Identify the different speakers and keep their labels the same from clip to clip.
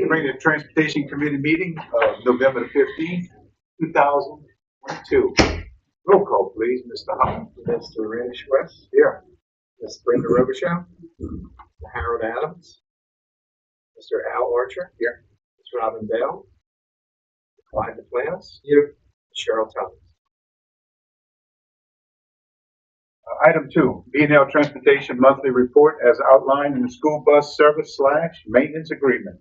Speaker 1: Bring the Transportation Committee meeting of November the 15th, 2022. Roll call, please, Mr. Hunt.
Speaker 2: Mr. Randy West.
Speaker 1: Here.
Speaker 2: Ms. Brenda Robichaud. Mr. Harold Adams. Mr. Al Archer.
Speaker 1: Here.
Speaker 2: Ms. Robin Bell. Clyde DePlanis. Here. Cheryl Thomas.
Speaker 1: Item 2, B&L Transportation Monthly Report as outlined in the school bus service / maintenance agreement.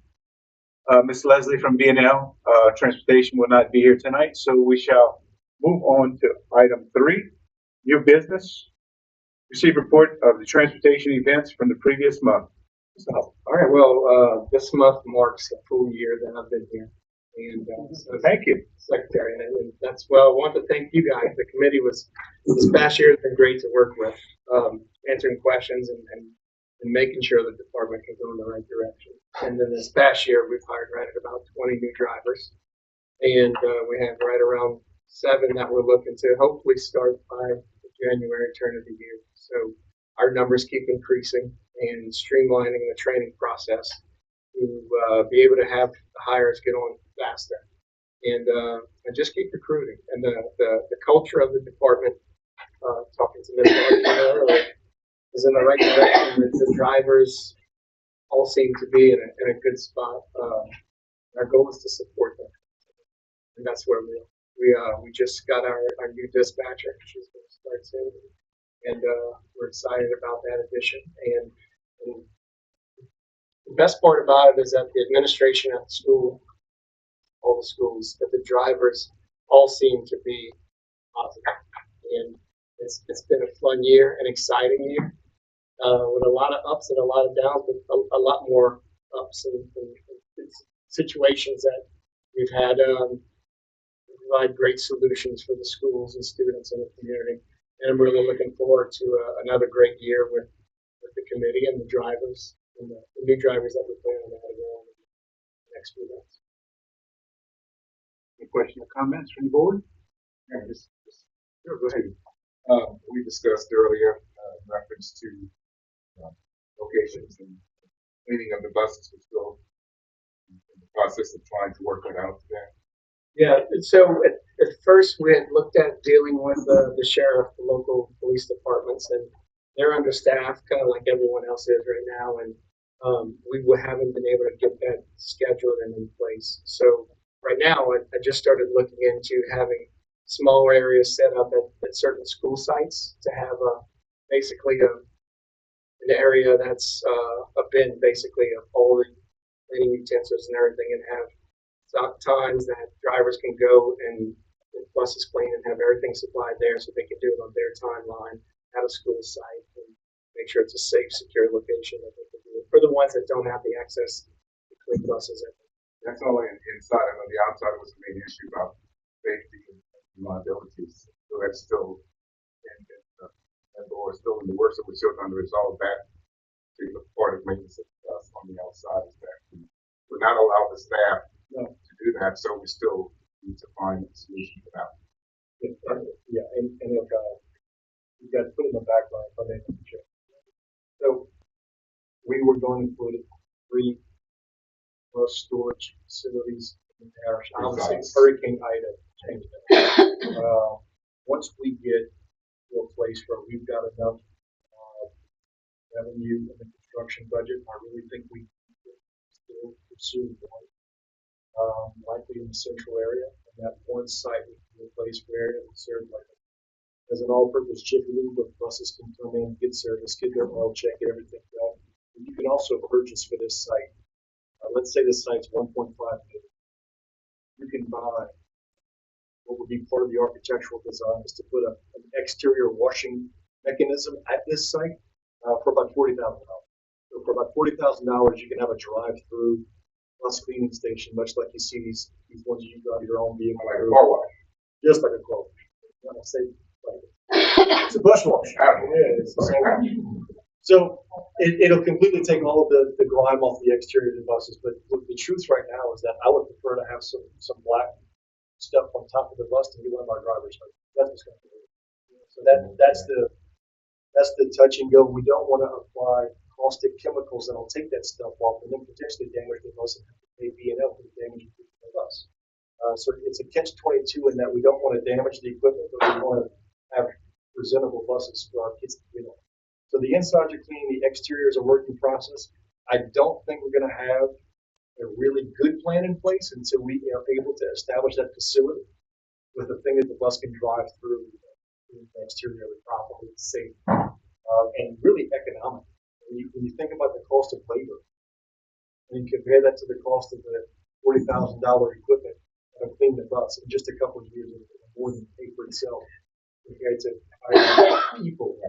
Speaker 1: Ms. Leslie from B&L Transportation will not be here tonight, so we shall move on to item 3, new business. Receive report of the transportation events from the previous month.
Speaker 2: All right. Well, this month marks the full year that I've been here, and so
Speaker 1: Thank you,
Speaker 2: Secretary, and that's well. I want to thank you guys. The committee was this past year has been great to work with, answering questions and making sure the department can go in the right direction. And then this past year, we've hired right at about 20 new drivers, and we have right around 7 that we're looking to hopefully start by the January turn of the year. So our numbers keep increasing and streamlining the training process to be able to have the hires get on faster and just keep recruiting. And the culture of the department, talking to Ms. earlier, is in the right direction. The drivers all seem to be in a good spot. Our goal is to support them, and that's where we just got our new dispatcher. She's going to start soon, and we're excited about that addition. And the best part about it is that the administration at the school, all the schools, that the drivers all seem to be positive. And it's been a fun year, an exciting year, with a lot of ups and a lot of downs, but a lot more ups and situations that we've had provide great solutions for the schools and students in the community. And I'm really looking forward to another great year with the committee and the drivers and the new drivers that we plan on having on the next few months.
Speaker 1: any questions or comments from the board?
Speaker 3: Yeah,
Speaker 1: Sure, go ahead.
Speaker 3: we discussed earlier in reference to locations and cleaning of the buses. We're still in the process of trying to work that out today.
Speaker 2: Yeah, so at first we had looked at dealing with the sheriff, the local police departments, and they're understaffed, kind of like everyone else is right now, and we haven't been able to get that scheduled and in place. So right now, I just started looking into having smaller areas set up at certain school sites to have basically an area that's a bin, basically, of all the cleaning utensils and everything, and have times that drivers can go and buses clean and have everything supplied there so they can do it on their timeline at a school site and make sure it's a safe, secure location that they can do it for the ones that don't have the access to clean buses.
Speaker 3: That's only inside. I know the outside was the main issue about safety and liabilities. So that's still or still in the works, so we're still trying to resolve that particular part of maintenance on the outside. Is that we're not allowed the staff to do that, so we still need to find a solution for that.
Speaker 4: Yeah, and look, we've got to put in the background financial check. So we were going to put 3 bus storage facilities in our obviously Hurricane Ida changed that. Once we get to a place where we've got enough revenue in the construction budget, I really think we can still pursue one. Likely in the central area, and that one site would be a place where it would serve like as an all-purpose chipping loop where buses can come in, get service, get their oil check, get everything done. And you can also purchase for this site. Let's say this site's 1.5 million. You can buy what would be part of the architectural design is to put an exterior washing mechanism at this site for about $40,000. So for about $40,000, you can have a drive-through bus cleaning station, much like you see these ones you drive your own vehicle.
Speaker 3: Like a car wash.
Speaker 4: Just like a car wash. When I say like, it's a bus wash. Yeah, so it'll completely take all of the grime off the exterior of the buses. But the truth right now is that I would prefer to have some black stuff on top of the bus to be one of our drivers. That's what's going to do. So that's the touch and go. We don't want to apply caustic chemicals that'll take that stuff off and then potentially damage the bus and a B&L for the damage of the bus. So it's a catch-22 in that we don't want to damage the equipment, but we want to have presentable buses for our kids to get on. So the insides are clean, the exterior is a working process. I don't think we're going to have a really good plan in place until we are able to establish that facility with a thing that the bus can drive through the exterior properly, safe, and really economic. When you think about the cost of labor, and you compare that to the cost of the $40,000 equipment of cleaning the bus in just a couple of years, it will more than pay for itself compared to people.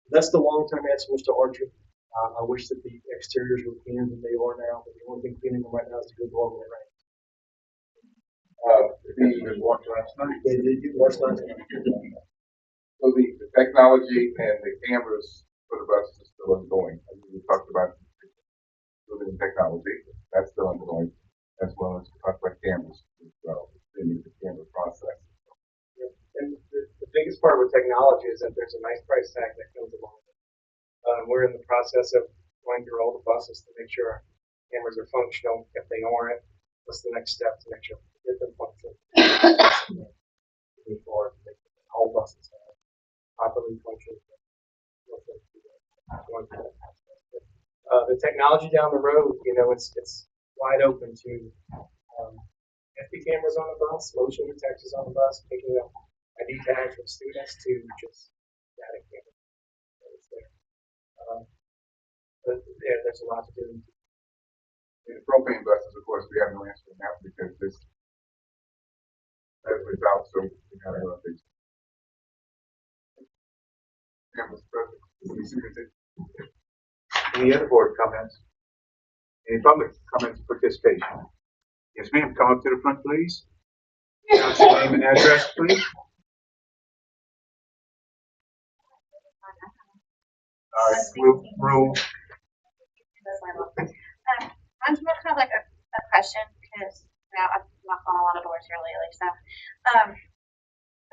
Speaker 4: That's the long-term answer, Mr. Archer. I wish that the exteriors were cleaner than they are now, but the only thing cleaning them right now is to go dog when it rains.
Speaker 3: They watched last night.
Speaker 4: They did last night.
Speaker 3: So the technology and the cameras for the buses is still ongoing. I mean, we talked about moving technology, that's still ongoing, as well as we talked about cameras as well, the camera process.
Speaker 2: And the biggest part with technology is that there's a nice price tag that comes along with it. We're in the process of going through all the buses to make sure cameras are functional. If they aren't, what's the next step to make sure we get them functional? Before all buses are properly functional. The technology down the road, it's wide open to FP cameras on the bus, motion detectors on the bus, picking up ID tags from students to just static cameras. But yeah, there's a lot to do.
Speaker 3: In the propane buses, of course, we have no answer now because this is out, so we have no updates.
Speaker 1: Any other board comments? Any public comments or participation? Yes, ma'am. Come up to the front, please. Announce your name and address, please. Rule.
Speaker 5: Mine's more kind of like a question because I've knocked on a lot of doors here lately. So,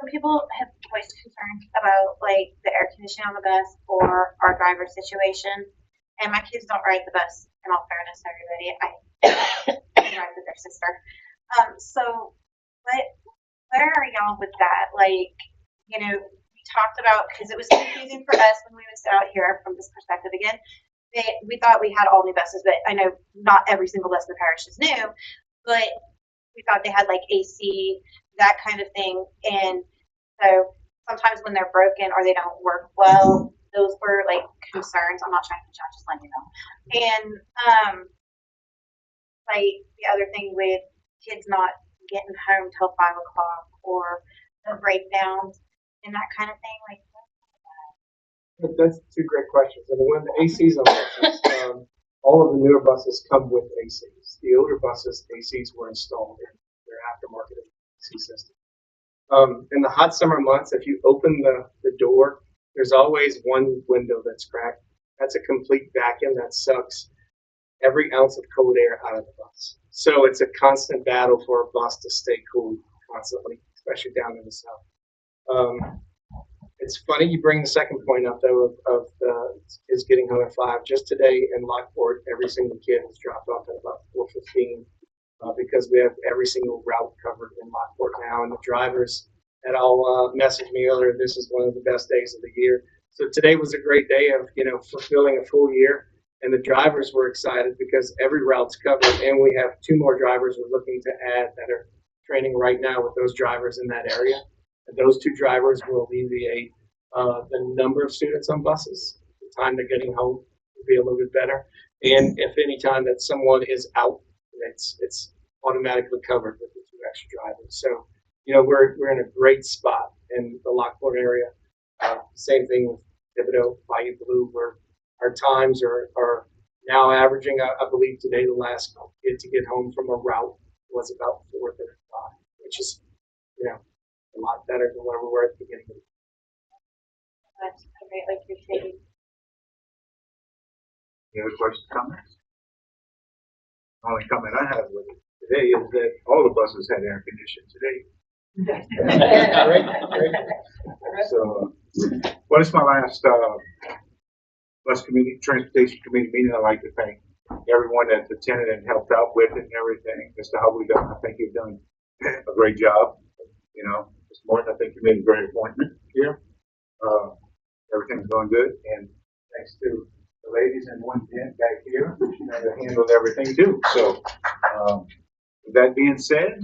Speaker 5: some people have voiced concerns about like the air conditioning on the bus or our driver situation. And my kids don't ride the bus. In all fairness, everybody, I ride with their sister. So, where are y'all with that? Like, we talked about because it was confusing for us when we would sit out here from this perspective again. We thought we had all new buses, but I know not every single bus in the parish is new, but we thought they had like AC, that kind of thing. And so sometimes when they're broken or they don't work well, those were like concerns. I'm not trying to judge, just letting you know. And like the other thing with kids not getting home till 5 o'clock or the breakdowns and that kind of thing, like
Speaker 2: That's two great questions. And when the ACs on buses, all of the newer buses come with ACs. The older buses, ACs were installed in their aftermarket AC system. In the hot summer months, if you open the door, there's always one window that's cracked. That's a complete vacuum that sucks every ounce of cold air out of the bus. So it's a constant battle for a bus to stay cool constantly, especially down in the south. It's funny you bring the second point up, though, of kids getting home at 5. Just today in Lockport, every single kid was dropped off at about 4:15 because we have every single route covered in Lockport now. And the drivers had all messaged me earlier, this is one of the best days of the year. So today was a great day of, fulfilling a full year. And the drivers were excited because every route's covered. And we have 2 more drivers we're looking to add that are training right now with those drivers in that area. And those 2 drivers will alleviate the number of students on buses. The time they're getting home will be a little bit better. And if any time that someone is out, it's automatically covered with the 2 extra drivers. So, we're in a great spot in the Lockport area. Same thing with Thibodeau, Bayou Blue, where our times are now averaging, I believe today the last kid to get home from a route was about 4:35, which is, a lot better than where we were at the beginning of the year.
Speaker 5: that's greatly appreciated.
Speaker 1: Any other questions, comments? The only comment I have with it today is that all the buses had air conditioning today. So, well, it's my last bus committee, transportation committee meeting. I'd like to thank everyone that's attended and helped out with it and everything. Mr. Hubbard, I think you've done a great job. You know, Mr. Morton, I think you made a great appointment here. Everything's going good, and thanks to the ladies and one gent back here, that handled everything too. So, with that being said,